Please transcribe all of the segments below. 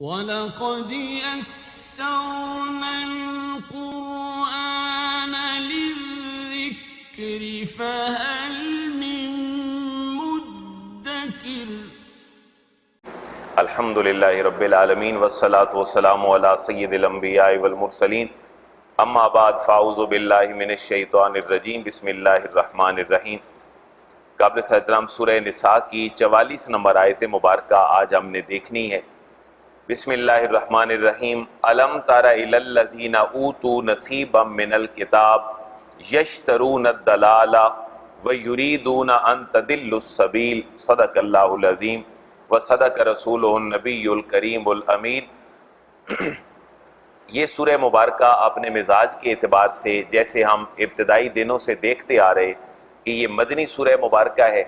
وَلَقَدْ يَسَّرْنَا الْقُرْآنَ لِلذِّكْرِ فَهَلْ مِن مُّدَّكِرٍ۔ الحمد للہ رب العالمین والصلاة والسلام علی سید الانبیاء والمرسلین، اما بعد فاعوذ باللہ من الشیطان الرجیم، بسم اللہ الرحمن الرحیم۔ قابل احترام سورہ نساء کی 44 نمبر آیت مبارکہ آج ہم نے دیکھنی ہے۔ بسم اللہ الرحمن الرحیم۔ الم تر الی الذین اوتوا نصیبا من الکتاب یشترون الضلالہ ویریدون ان تضلوا السبیل، صدق اللہ العظیم وصدق رسولہ النبی الکریم الامین۔ یہ سورہ مبارکہ اپنے مزاج کے اعتبار سے جیسے ہم ابتدائی دنوں سے دیکھتے آ رہے کہ یہ مدنی سورہ مبارکہ ہے،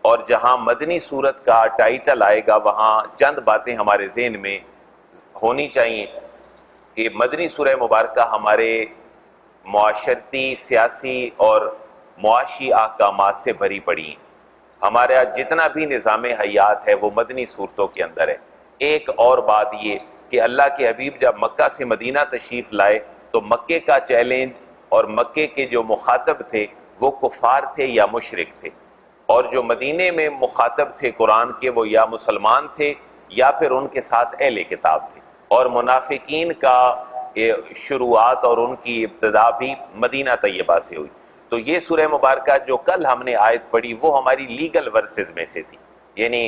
اور جہاں مدنی سورت کا ٹائٹل آئے گا وہاں چند باتیں ہمارے ذہن میں ہونی چاہیے کہ مدنی سورہ مبارکہ ہمارے معاشرتی، سیاسی اور معاشی احکامات سے بھری پڑی ہیں۔ ہمارا جتنا بھی نظام حیات ہے وہ مدنی صورتوں کے اندر ہے۔ ایک اور بات یہ کہ اللہ کے حبیب جب مکہ سے مدینہ تشریف لائے تو مکے کا چیلنج اور مکے کے جو مخاطب تھے وہ کفار تھے یا مشرک تھے، اور جو مدینے میں مخاطب تھے قرآن کے وہ یا مسلمان تھے یا پھر ان کے ساتھ اہل کتاب تھے، اور منافقین کا شروعات اور ان کی ابتدا بھی مدینہ طیبہ سے ہوئی۔ تو یہ سورہ مبارکہ جو کل ہم نے آیت پڑھی وہ ہماری لیگل ورسز میں سے تھی، یعنی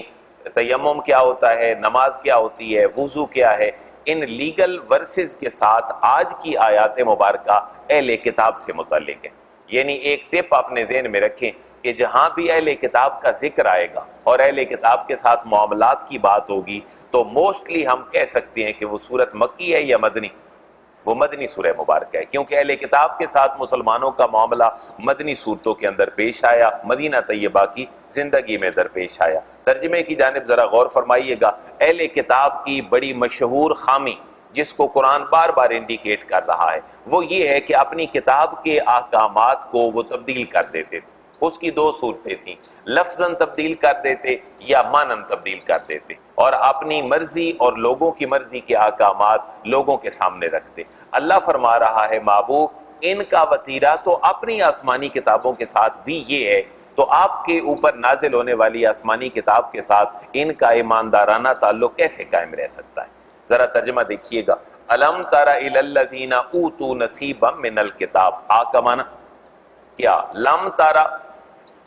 تیمم کیا ہوتا ہے، نماز کیا ہوتی ہے، وضو کیا ہے، ان لیگل ورسز کے ساتھ آج کی آیات مبارکہ اہل کتاب سے متعلق ہے۔ یعنی ایک ٹپ اپنے ذہن میں رکھیں کہ جہاں بھی اہل کتاب کا ذکر آئے گا اور اہل کتاب کے ساتھ معاملات کی بات ہوگی تو موسٹلی ہم کہہ سکتے ہیں کہ وہ سورت مکی ہے یا مدنی، وہ مدنی سورہ مبارکہ ہے، کیونکہ اہل کتاب کے ساتھ مسلمانوں کا معاملہ مدنی صورتوں کے اندر پیش آیا، مدینہ طیبہ کی زندگی میں درپیش آیا۔ ترجمے کی جانب ذرا غور فرمائیے گا۔ اہل کتاب کی بڑی مشہور خامی جس کو قرآن بار بار انڈیکیٹ کر رہا ہے وہ یہ ہے کہ اپنی کتاب کے احکامات کو وہ تبدیل کر دیتے تھے۔ اس کی دو صورتیں تھیں، لفظاً تبدیل کر دیتے یا معناً تبدیل کر دیتے، اور اپنی مرضی اور لوگوں کی مرضی کے احکامات لوگوں کے سامنے رکھتے۔ اللہ فرما رہا ہے محبوب ان کا وتیرہ تو اپنی آسمانی کتابوں کے ساتھ بھی یہ ہے، تو آپ کے اوپر نازل ہونے والی آسمانی کتاب کے ساتھ ان کا ایماندارانہ تعلق کیسے قائم رہ سکتا ہے؟ ذرا ترجمہ دیکھیے گا۔ الم تر الی الذین اوتوا نصیبا من الکتاب، کا معنی کیا؟ لم ترى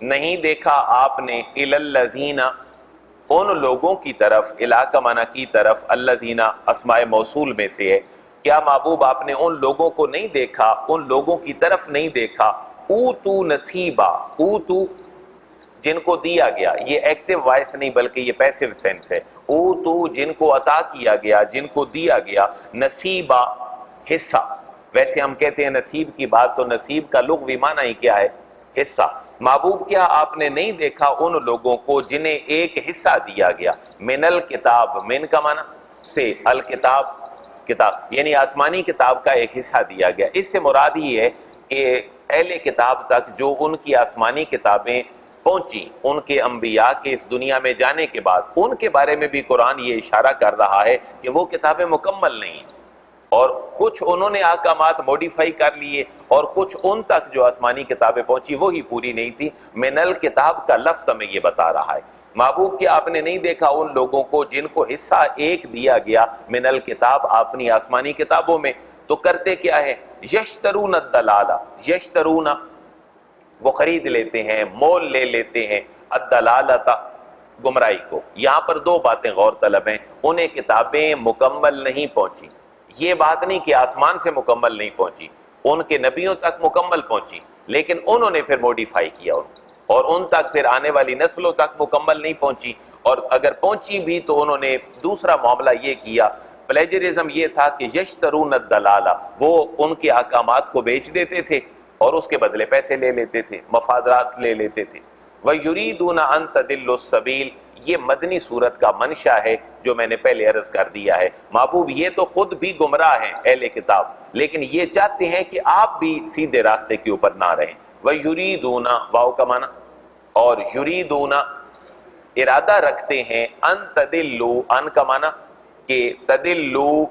نہیں دیکھا آپ نے، الی الذین ان لوگوں کی طرف، الی کا معنی کی طرف، الذین اسماء موصول میں سے ہے۔ کیا محبوب آپ نے ان لوگوں کو نہیں دیکھا، ان لوگوں کی طرف نہیں دیکھا؟ اوتو نصیبا، اوتو جن کو دیا گیا، یہ ایکٹیو وائس نہیں بلکہ یہ پیسیو سینس ہے۔ اوتو جن کو عطا کیا گیا، جن کو دیا گیا، نصیبا حصہ۔ ویسے ہم کہتے ہیں نصیب کی بات، تو نصیب کا لغوی معنی ہی کیا ہے؟ حصہ۔ محبوب کیا آپ نے نہیں دیکھا ان لوگوں کو جنہیں ایک حصہ دیا گیا؟ من الکتاب، من کا معنی سے، الکتاب کتاب، یعنی آسمانی کتاب کا ایک حصہ دیا گیا۔ اس سے مراد یہ ہے کہ اہل کتاب تک جو ان کی آسمانی کتابیں پہنچی، ان کے انبیاء کے اس دنیا میں جانے کے بعد، ان کے بارے میں بھی قرآن یہ اشارہ کر رہا ہے کہ وہ کتابیں مکمل نہیں ہیں، اور کچھ انہوں نے احکامات موڈیفائی کر لیے، اور کچھ ان تک جو آسمانی کتابیں پہنچی وہی پوری نہیں تھی۔ من الکتاب کا لفظ ہمیں یہ بتا رہا ہے۔ محبوب کیا آپ نے نہیں دیکھا ان لوگوں کو جن کو حصہ ایک دیا گیا من الکتاب اپنی آسمانی کتابوں میں؟ تو کرتے کیا ہے؟ یشترون الدلالہ، یشترون وہ خرید لیتے ہیں، مول لے لیتے ہیں، الدلالۃ گمراہی کو۔ یہاں پر دو باتیں غور طلب ہیں، انہیں کتابیں مکمل نہیں پہنچی، یہ بات نہیں کہ آسمان سے مکمل نہیں پہنچی، ان کے نبیوں تک مکمل پہنچی، لیکن انہوں نے پھر موڈیفائی کیا اور ان تک پھر آنے والی نسلوں تک مکمل نہیں پہنچی، اور اگر پہنچی بھی تو انہوں نے دوسرا معاملہ یہ کیا، پلیجرزم یہ تھا کہ یشترون الدلالہ، وہ ان کے احکامات کو بیچ دیتے تھے اور اس کے بدلے پیسے لے لیتے تھے، مفادات لے لیتے تھے۔ وَيُرِيدُونَ أَن تَضِلُّوا السَّبِيلَ، یہ مدنی صورت کا منشا ہے جو میں نے پہلے عرض کر دیا ہے۔ محبوب یہ تو خود بھی گمراہ ہیں اہل کتاب، لیکن یہ چاہتے ہیں کہ آپ بھی سیدھے راستے کے اوپر نہ رہیں۔ وَيُرِيدُونَ واو کا معنی، اور یریدون ارادہ رکھتے ہیں، ان تدلوا، ان کا معنی کہ تدلو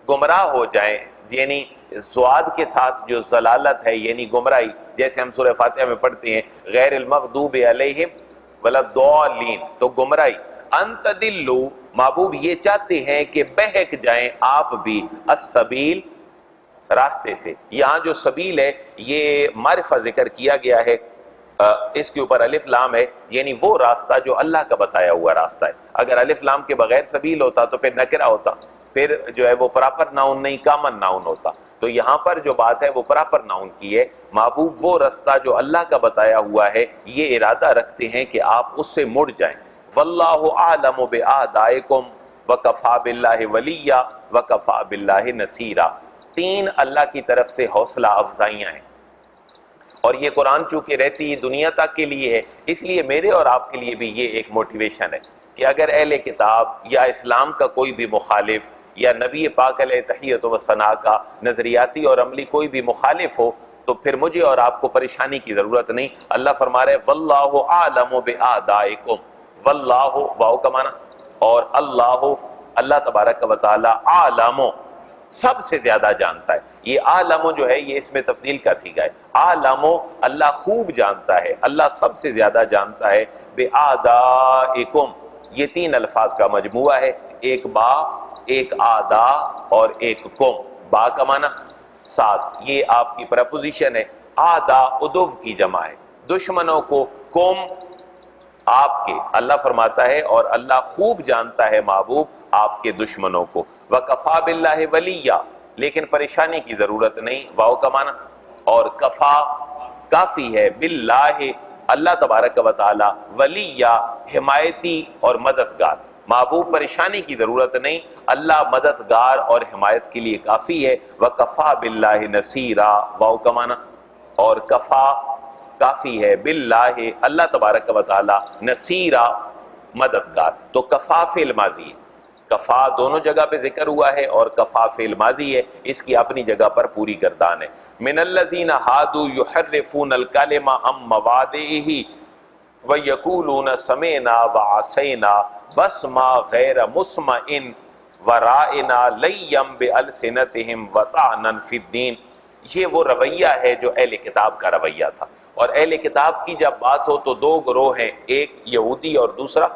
گمراہ ہو جائیں، یعنی زواد کے ساتھ جو ضلالت ہے یعنی گمراہی، جیسے ہم سورہ فاتحہ میں پڑھتے ہیں غیر المغضوب علیہم ولا الضالین، تو گمراہی۔ ان تدلو، محبوب یہ چاہتے ہیں کہ بہک جائیں آپ بھی، السبیل، راستے سے۔ یہاں جو سبیل ہے یہ معرفہ ذکر کیا گیا ہے، اس کے اوپر الف لام ہے، یعنی وہ راستہ جو اللہ کا بتایا ہوا راستہ ہے۔ اگر الف لام کے بغیر سبیل ہوتا تو پھر نکرہ ہوتا، پھر جو ہے وہ پراپر ناؤن نہیں کامن ناؤن ہوتا۔ تو یہاں پر جو بات ہے وہ پراپر ناؤن کی ہے۔ محبوب وہ راستہ جو اللہ کا بتایا ہوا ہے یہ ارادہ رکھتے ہیں کہ آپ اس سے مڑ جائیں۔ واللہ اعلم باعدائکم وکفی باللہ ولیہ وکفی باللہ نصیرا، تین اللہ کی طرف سے حوصلہ افزائیاں ہیں، اور یہ قرآن چونکہ رہتی دنیا تک کے لیے ہے، اس لیے میرے اور آپ کے لیے بھی یہ ایک موٹیویشن ہے کہ اگر اہل کتاب یا اسلام کا کوئی بھی مخالف یا نبی پاک علیہ تحیۃ و ثنا کا نظریاتی اور عملی کوئی بھی مخالف ہو تو پھر مجھے اور آپ کو پریشانی کی ضرورت نہیں۔ اللہ فرما رہے واللہ اعلم باعدائکم، واللہ واو کا معنی، اور اللہ تبارک و تعالی عالم، سب سے زیادہ جانتا ہے۔ یہ عالم جو ہے یہ اس میں تفضیل کا صیغہ ہے، عالم اللہ خوب جانتا ہے، اللہ سب سے زیادہ جانتا ہے، باعدائکم یہ تین الفاظ کا مجموعہ ہے، ایک با، ایک آدا اور ایک کم، با کا معنی ساتھ، یہ آپ کی پریپوزیشن ہے، آدا عدو کی جمع ہے، دشمنوں کو، کم آپ کے، اللہ فرماتا ہے اور اللہ خوب جانتا ہے محبوب آپ کے دشمنوں کو۔ وَكَفَى بِاللَّهِ وَلِيًّا، لیکن پریشانی کی ضرورت نہیں، واو کا معنی، اور کفا کافی ہے، باللہ اللہ تبارک و تعالی، ولیہ حمایتی اور مددگار، محبوب پریشانی کی ضرورت نہیں، اللہ مددگار اور حمایت کے لیے کافی ہے۔ وَكَفَى بِاللَّهِ نَصِيرًا، واو کا معنی، اور کفا کافی ہے، باللہ اللہ تبارک و تعالی، نصیرا مددگار۔ تو کفا فعل ماضی ہے، کفا دونوں جگہ پہ ذکر ہوا ہے اور کفا فعل ماضی ہے، اس کی اپنی جگہ پر پوری گردان ہے۔ من الذین ہادوا یحرفون الکلم عن مواضعہ ویقولون سمعنا وعصینا واسمع غیر مسمع ورائنا لیا بألسنتہم وطعنا فی الدین۔ یہ وہ رویہ ہے جو اہل کتاب کا رویہ تھا، اور اہل کتاب کی جب بات ہو تو دو گروہ ہیں، ایک یہودی اور دوسرا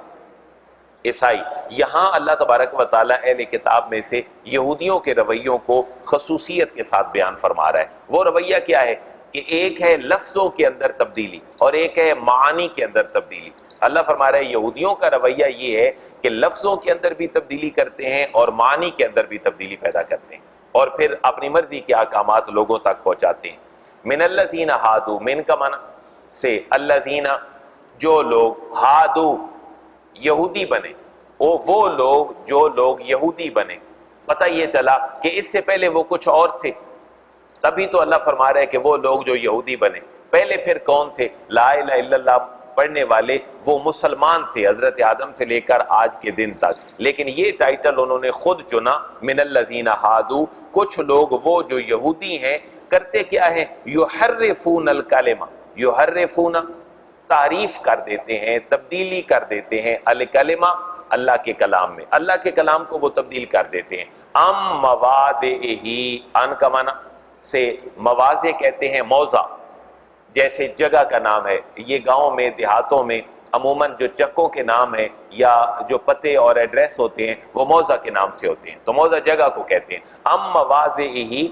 عیسائی۔ یہاں اللہ تبارک و تعالیٰ اہل کتاب میں سے یہودیوں کے رویوں کو خصوصیت کے ساتھ بیان فرما رہا ہے۔ وہ رویہ کیا ہے کہ ایک ہے لفظوں کے اندر تبدیلی اور ایک ہے معانی کے اندر تبدیلی۔ اللہ فرما رہا ہے یہودیوں کا رویہ یہ ہے کہ لفظوں کے اندر بھی تبدیلی کرتے ہیں اور معانی کے اندر بھی تبدیلی پیدا کرتے ہیں، اور پھر اپنی مرضی کے احکامات لوگوں تک پہنچاتے ہیں۔ من الذین ہادوا، من کا معنی سے الذین جو لوگ، ہادو یہودی بنے، وہ لوگ جو لوگ یہودی بنے۔ پتہ یہ چلا کہ اس سے پہلے وہ کچھ اور تھے، تبھی تو اللہ فرما رہا ہے کہ وہ لوگ جو یہودی بنے۔ پہلے پھر کون تھے؟ لا الہ الا اللہ پڑھنے والے، وہ مسلمان تھے حضرت آدم سے لے کر آج کے دن تک، لیکن یہ ٹائٹل انہوں نے خود چنا، من الذین ہادوا، کچھ لوگ وہ جو یہودی ہیں کرتے کیا ہے؟ یحرفون الکلمہ، یحرفون تعریف کر دیتے ہیں، تبدیلی کر دیتے ہیں، الکلمہ اللہ کے کلام میں، اللہ کے کلام کو وہ تبدیل کر دیتے ہیں، ام مواضعہ، ان کا معنی سے مواضع کہتے ہیں موضع، جیسے جگہ کا نام ہے، یہ گاؤں میں دیہاتوں میں عموماً جو چکوں کے نام ہیں یا جو پتے اور ایڈریس ہوتے ہیں وہ موضع کے نام سے ہوتے ہیں، تو موضع جگہ کو کہتے ہیں۔ ام مواضعہ،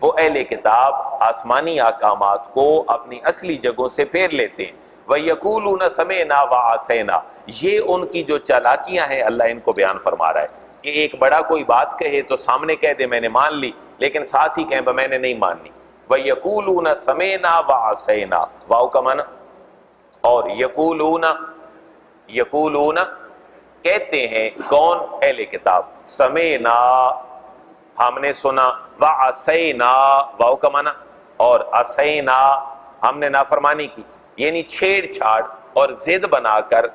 وہ اہل کتاب آسمانی احکامات کو اپنی اصلی جگہوں سے پھیر لیتے ہیں۔ وَيَقُولُونَ سَمِعْنَا وَعَصَيْنَا، یہ ان کی جو چالاکیاں ہیں اللہ ان کو بیان فرما رہا ہے کہ ایک بڑا کوئی بات کہے تو سامنے کہہ دے میں نے مان لی، لیکن ساتھ ہی کہیں میں نے نہیں ماننی۔ وَيَقُولُونَ سَمِعْنَا وَعَصَيْنَا، واو کا معنی، اور یقولون کہتے ہیں کون؟ اہل کتاب، سمعنا ہم نے سنا، وعصینا واو کا معنی، اور عصینا ہم نے نافرمانی کی، یعنی چھیڑ چھاڑ اور ضد بنا کر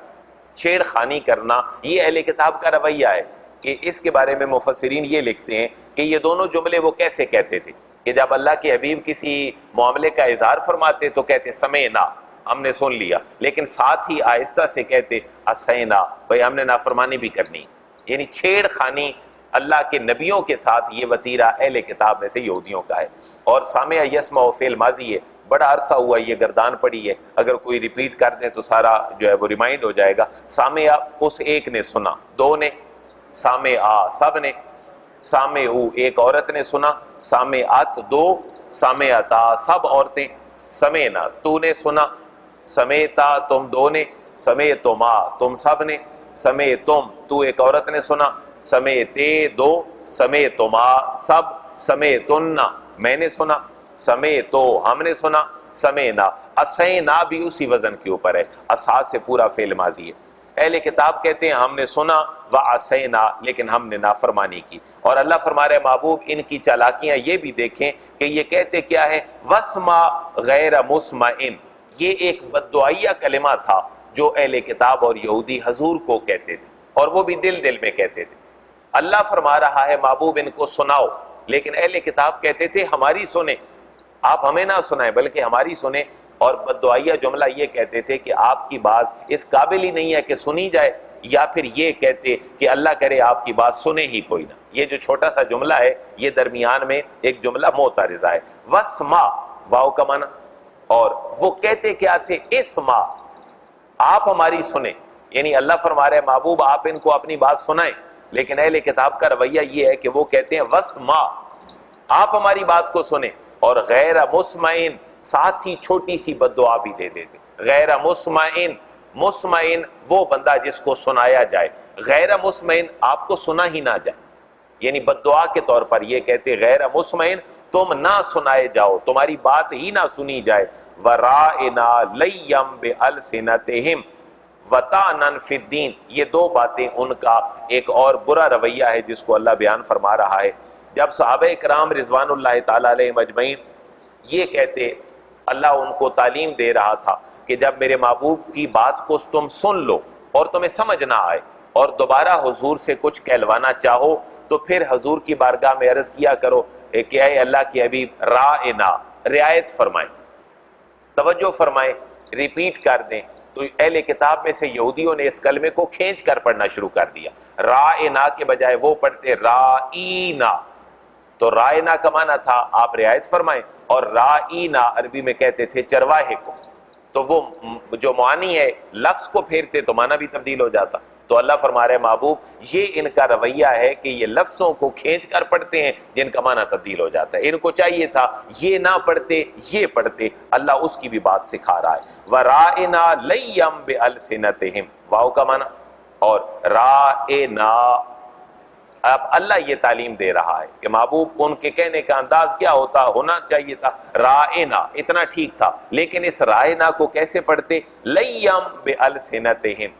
چھیڑ خانی کرنا، یہ اہل کتاب کا رویہ ہے۔ کہ اس کے بارے میں مفسرین یہ لکھتے ہیں کہ یہ دونوں جملے وہ کیسے کہتے تھے کہ جب اللہ کے حبیب کسی معاملے کا اظہار فرماتے تو کہتے سمعنا، ہم نے سن لیا، لیکن ساتھ ہی آہستہ سے کہتے عصینا، بھئی ہم نے نافرمانی بھی کرنی، یعنی چھیڑ خانی اللہ کے نبیوں کے ساتھ یہ وتیرہ اہل کتاب میں سے یہودیوں کا ہے۔ اور سامع یسمع فعل ماضی ہے، بڑا عرصہ ہوا یہ گردان پڑی ہے، اگر کوئی ریپیٹ کر دیں تو سارا جو ہے وہ ریمائنڈ ہو جائے گا۔ سامع اس ایک نے سنا، دو نے، سامع سب نے، سامعو ایک عورت نے سنا، سامعات دو، سامعتا سب عورتیں، سمعنا تو نے سنا، سمعتا تم دو نے، سمعتما تم سب نے، سمعتم تو ایک عورت نے سنا، سمعتے دو، سمعتما سب، سمعتن میں نے سنا، سمعتو ہم نے سنا، سمعنا اسینا بھی اسی وزن کے اوپر ہے، اسا سے پورا فعل ماضی ہے۔ اہل کتاب کہتے ہیں ہم نے سنا وعصینا، لیکن ہم نے نافرمانی کی۔ اور اللہ فرما رہے محبوب ان کی چالاکیاں یہ بھی دیکھیں کہ یہ کہتے کیا ہے، وسمع غیر مسمعن، یہ ایک بددعائیہ کلمہ تھا جو اہل کتاب اور یہودی حضور کو کہتے تھے، اور وہ بھی دل دل میں کہتے تھے۔ اللہ فرما رہا ہے محبوب ان کو سناؤ، لیکن اہل کتاب کہتے تھے ہماری سنیں، آپ ہمیں نہ سنائیں بلکہ ہماری سنیں۔ اور بددعائیہ جملہ یہ کہتے تھے کہ آپ کی بات اس قابل ہی نہیں ہے کہ سنی جائے، یا پھر یہ کہتے کہ اللہ کرے آپ کی بات سنے ہی کوئی نہ۔ یہ جو چھوٹا سا جملہ ہے یہ درمیان میں ایک جملہ معترضہ ہے، وسمع واو کا معنی، اور وہ کہتے کیا تھے، اسمع آپ ہماری سنیں، یعنی اللہ فرما رہے محبوب آپ ان کو اپنی بات سنائیں، لیکن اہل کتاب کا رویہ یہ ہے کہ وہ کہتے ہیں وسمع آپ ہماری بات کو سنیں، اور غیر مسمعن ساتھ ہی چھوٹی سی بددعا بھی دے دیتے۔ غیر مسمعن، مسمعن وہ بندہ جس کو سنایا جائے، غیر مسمعن آپ کو سنا ہی نہ جائے، یعنی بددعا کے طور پر یہ کہتے غیر مسمعن تم نہ سنائے جاؤ، تمہاری بات ہی نہ سنی جائے۔ ورائنا لیم بألسنتہم وطعنا فی الدین، یہ دو باتیں ان کا ایک اور برا رویہ ہے جس کو اللہ بیان فرما رہا ہے۔ جب صحابہ کرام رضوان اللہ تعالیٰ علیہم اجمعین یہ کہتے، اللہ ان کو تعلیم دے رہا تھا کہ جب میرے محبوب کی بات کو تم سن لو اور تمہیں سمجھ نہ آئے اور دوبارہ حضور سے کچھ کہلوانا چاہو تو پھر حضور کی بارگاہ میں عرض کیا کرو کہ اے اللہ کے حبیب رائنا، رعایت فرمائیں، توجہ فرمائیں، ریپیٹ کر دیں۔ تو اہل کتاب میں سے یہودیوں نے اس کلمے کو کھینچ کر پڑھنا شروع کر دیا، رائنا کے بجائے وہ پڑھتے رائینا، تو رائنا کا معنی تھا آپ رعایت فرمائیں، اور رائینا عربی میں کہتے تھے چرواہے کو، تو وہ جو معنی ہے لفظ کو پھیرتے تو معنی بھی تبدیل ہو جاتا۔ تو اللہ فرما رہے محبوب یہ ان کا رویہ ہے کہ یہ لفظوں کو کھینچ کر پڑھتے ہیں جن کا معنی تبدیل ہو جاتا ہے۔ ان کو چاہیے تھا یہ نہ پڑھتے یہ پڑھتے، اللہ اس کی بھی بات سکھا رہا ہے۔ وَرَائِنَا لَيَّمْ بِأَلْسِنَتِهِمْ واو کا معنی، اور رائنا، اب اللہ یہ تعلیم دے رہا ہے کہ محبوب ان کے کہنے کا انداز کیا ہونا چاہیے تھا، رائنا اتنا ٹھیک تھا، لیکن اس رائنا کو کیسے پڑھتے، لیم بِأَلْسِنَتِهِمْ،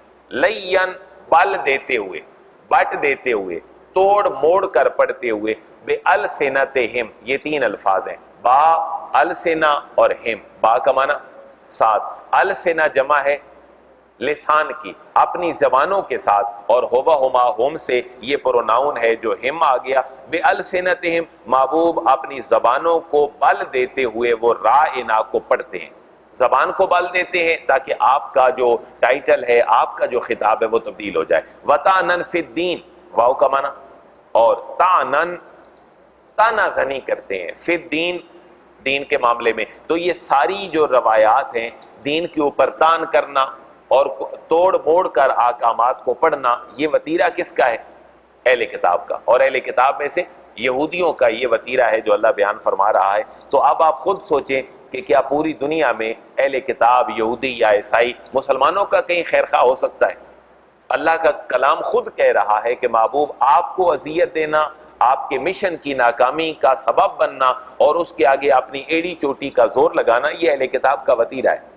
لین بل دیتے ہوئے، بٹ دیتے ہوئے، توڑ موڑ کر پڑھتے ہوئے، بِأَلْسِنَتِهِمْ یہ تین الفاظ ہیں، با السنا اور ہم، با کا معنی ساتھ، السنا جمع ہے لسان کی، اپنی زبانوں کے ساتھ، اور ہوا ہما ہم سے یہ پروناؤن ہے جو ہم آ گیا، بِأَلْسِنَتِهِمْ محبوب اپنی زبانوں کو بل دیتے ہوئے وہ رائنا کو پڑھتے ہیں، زبان کو بل دیتے ہیں تاکہ آپ کا جو ٹائٹل ہے، آپ کا جو خطاب ہے وہ تبدیل ہو جائے۔ وَطَعْنًا فِي الدِّينِ واو کا معنی، اور طعنن طعنہ زنی کرتے ہیں، فی الدین دین کے معاملے میں۔ تو یہ ساری جو روایات ہیں دین کے اوپر طعن کرنا اور توڑ موڑ کر احکامات کو پڑھنا، یہ وتیرہ کس کا ہے؟ اہل کتاب کا، اور اہل کتاب میں سے یہودیوں کا یہ وتیرہ ہے جو اللہ بیان فرما رہا ہے۔ تو اب آپ خود سوچیں کہ کیا پوری دنیا میں اہل کتاب یہودی یا عیسائی مسلمانوں کا کہیں خیر خواہ ہو سکتا ہے؟ اللہ کا کلام خود کہہ رہا ہے کہ محبوب آپ کو اذیت دینا، آپ کے مشن کی ناکامی کا سبب بننا اور اس کے آگے اپنی ایڑی چوٹی کا زور لگانا، یہ اہل کتاب کا وتیرہ ہے۔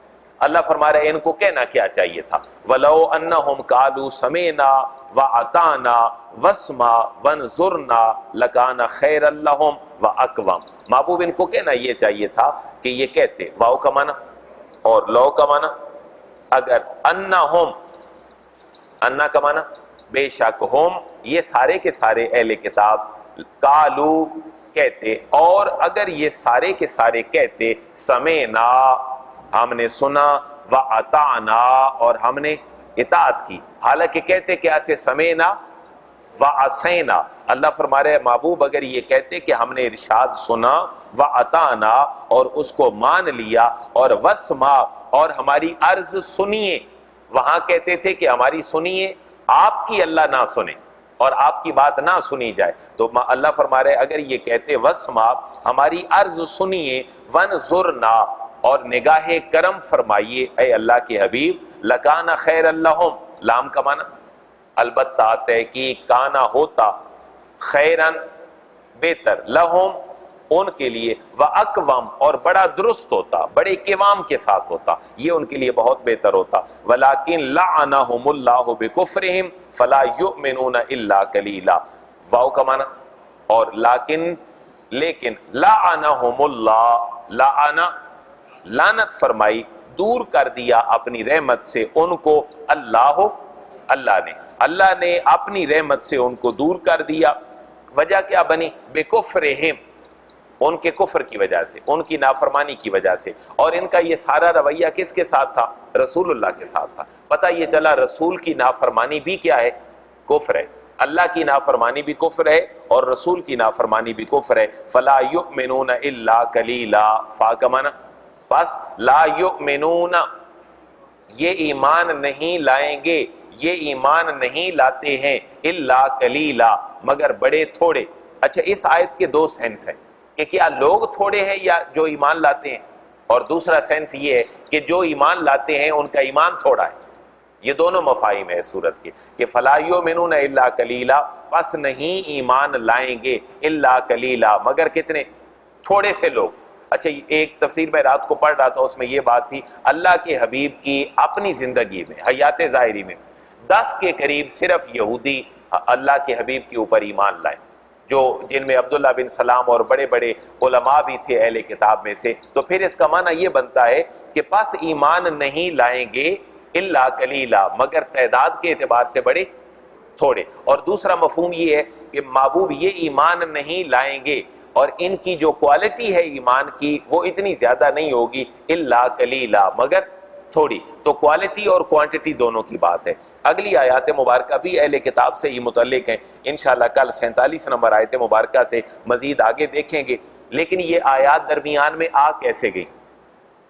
اللہ فرما رہے ہیں ان کو کہنا کیا چاہیے تھا، وَلَوْ أَنَّهُمْ قَالُوا سَمِعْنَا وَأَطَعْنَا وَاسْمَعْ وَانظُرْنَا لَكَانَ خَيْرًا لَهُمْ وَأَقْوَمَ، محبوب ان کو کہنا یہ چاہیے تھا کہ یہ کہتے، واو کا معنی اور لو کا معنی، اگر انہم، انا کا معنی بے شک، ہم یہ سارے کے سارے اہل کتاب، قالو کہتے، اور اگر یہ سارے کے سارے کہتے سمعنا ہم نے سنا، وَأَطَعْنَا اور ہم نے اطاعت کی، حالانکہ کہتے کیا تھے، سمعنا وَعَصَيْنَا، اللہ فرما رہے ہیں محبوب اگر یہ کہتے کہ ہم نے ارشاد سنا، وَأَطَعْنَا، اور اس کو مان لیا، اور وَاسْمَعْ، اور ہماری عرض سنیے، وہاں کہتے تھے کہ ہماری سنیے، آپ کی اللہ نہ سنے اور آپ کی بات نہ سنی جائے، تو اللہ فرما رہے اگر یہ کہتے وَاسْمَعْ، ہماری عرض سنیے، وَانظُرْنَا، اور نگاہ کرم فرمائیے اے اللہ کے حبیب، لَكَانَ خَيْرًا لَهُمْ، لام کا معنی البتہ تحقیق کانا ہوتا، خیرن بہتر، لہم ان کے لیے، وَأَقْوَمْ اور بڑا درست ہوتا، بڑے قوام کے ساتھ ہوتا، یہ ان کے لیے بہت بہتر ہوتا، وَلَكِنْ لَعَنَهُمُ اللَّهُ بِكُفْرِهِمْ فَلَا يُؤْمِنُونَ إِلَّا قَلِيلًا، واو کا معنی، اور لیکن لَعَنَهُمُ اللَّهُ، لَعَنَ لعنت فرمائی، دور کر دیا اپنی رحمت سے ان کو، اللہ نے اپنی رحمت سے ان کو دور کر دیا، وجہ کیا بنی؟ بِكُفْرِهِمْ، ان کے کفر کی وجہ سے، ان کی نافرمانی کی وجہ سے، اور ان کا یہ سارا رویہ کس کے ساتھ تھا؟ رسول اللہ کے ساتھ تھا، پتہ یہ چلا رسول کی نافرمانی بھی کیا ہے؟ کفر ہے، اللہ کی نافرمانی بھی کفر ہے اور رسول کی نافرمانی بھی کفر ہے، فَلَا يُؤْمِنُونَ إِلَّا قَلِيلًا، فا کا معنی، بس لا یؤمنون، یہ ایمان نہیں لائیں گے، یہ ایمان نہیں لاتے ہیں، الا قلیلا، مگر بڑے تھوڑے۔ اچھا اس آیت کے دو سینس ہیں کہ کیا لوگ تھوڑے ہیں یا جو ایمان لاتے ہیں، اور دوسرا سینس یہ ہے کہ جو ایمان لاتے ہیں ان کا ایمان تھوڑا ہے، یہ دونوں مفاہیم ہے سورت کے، کہ فلا یؤمنون الا قلیلا، پس نہیں ایمان لائیں گے، الا قلیلا، مگر کتنے؟ تھوڑے سے لوگ۔ اچھا ایک تفسیر میں رات کو پڑھ رہا تھا، اس میں یہ بات تھی اللہ کے حبیب کی اپنی زندگی میں، حیات ظاہری میں 10 کے قریب صرف یہودی اللہ کے حبیب کے اوپر ایمان لائے، جن میں عبداللہ بن سلام اور بڑے بڑے علماء بھی تھے اہل کتاب میں سے، تو پھر اس کا معنی یہ بنتا ہے کہ پس ایمان نہیں لائیں گے الا قلیلا، مگر تعداد کے اعتبار سے بڑے تھوڑے۔ اور دوسرا مفہوم یہ ہے کہ محبوب یہ ایمان نہیں لائیں گے اور ان کی جو کوالٹی ہے ایمان کی وہ اتنی زیادہ نہیں ہوگی، الا قلیلا، مگر تھوڑی۔ تو کوالٹی اور کوانٹٹی دونوں کی بات ہے۔ اگلی آیات مبارکہ بھی اہل کتاب سے ہی متعلق ہیں، انشاءاللہ کل 47 نمبر آیت مبارکہ سے مزید آگے دیکھیں گے۔ لیکن یہ آیات درمیان میں آ کیسے گئی؟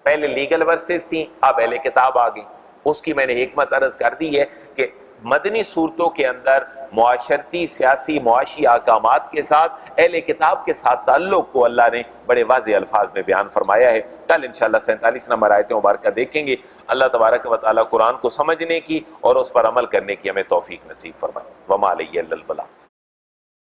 پہلے لیگل ورسز تھیں، اب اہل کتاب آ گئی۔ اس کی میں نے حکمت عرض کر دی ہے کہ مدنی صورتوں کے اندر معاشرتی، سیاسی، معاشی احکامات کے ساتھ اہل کتاب کے ساتھ تعلق کو اللہ نے بڑے واضح الفاظ میں بیان فرمایا ہے۔ کل انشاءاللہ 47 نمبر آیت مبارکہ دیکھیں گے۔ اللہ تبارک و تعالیٰ قرآن کو سمجھنے کی اور اس پر عمل کرنے کی ہمیں توفیق نصیب فرمائے۔ وما علیہ الا البلاغ۔